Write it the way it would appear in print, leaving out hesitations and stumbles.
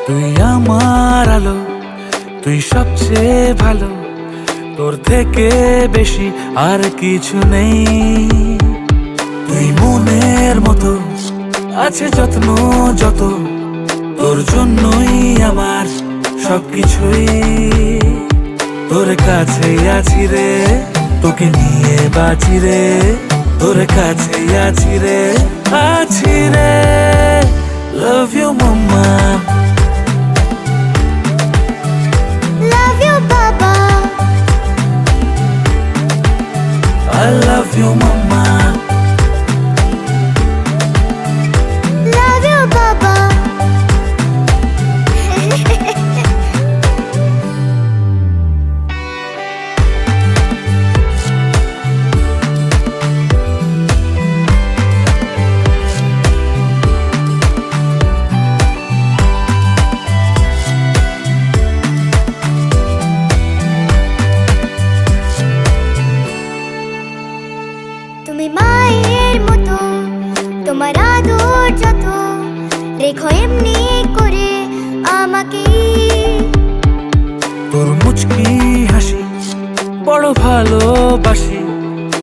তুই আমার আলো, তুই সবচেয়ে ভালো, তোর থেকে বেশি আর কিছু নেই। তুই মনের মতো আছে যত্ন যত, তোর জন্যই আমার সবকিছুই। তোর কাছে আছি রে, তোকে নিয়ে বাঁচি রে, তোর কাছে আছি রে, আছি রে। Love you mama, Love you, Baba. I love you mama. Love you, Baba. তুমি মায়ের মতো, তোমার আদর যত, রেখো এমনি করে আমাকে।